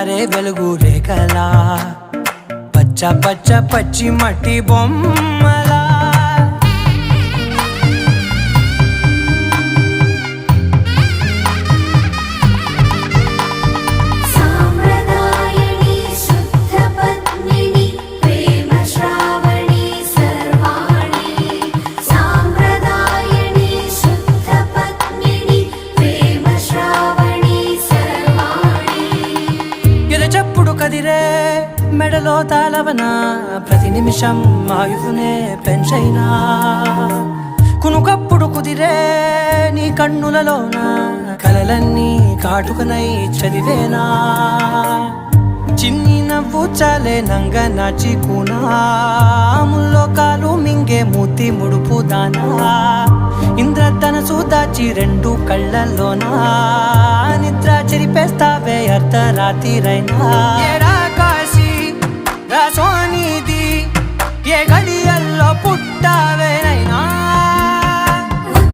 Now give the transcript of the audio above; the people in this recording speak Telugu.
జారే వెలుగు రేఖలా పచ్చ పచ్చ పచ్చి మట్టి బొమ్మలా చెప్పుడు కదిరే మెడలో తాళవన ప్రతి నిమిషం ఆయుధునే పెంచైనా కునుకప్పుడు కుదిరే నీ కన్నులలోన కలలన్నీ కాటుకనై చదివేనా చిన్ని నవ్వు చాలే నంగ నాచి కూనాముల్లో కాలు మింగే మూతి ముడుపు దానా ఇంద్రధనసు దాచి రెండు కళ్ళల్లోనా నిద్ర చెరిపేస్తావే అర్ధరాత్రిరైనా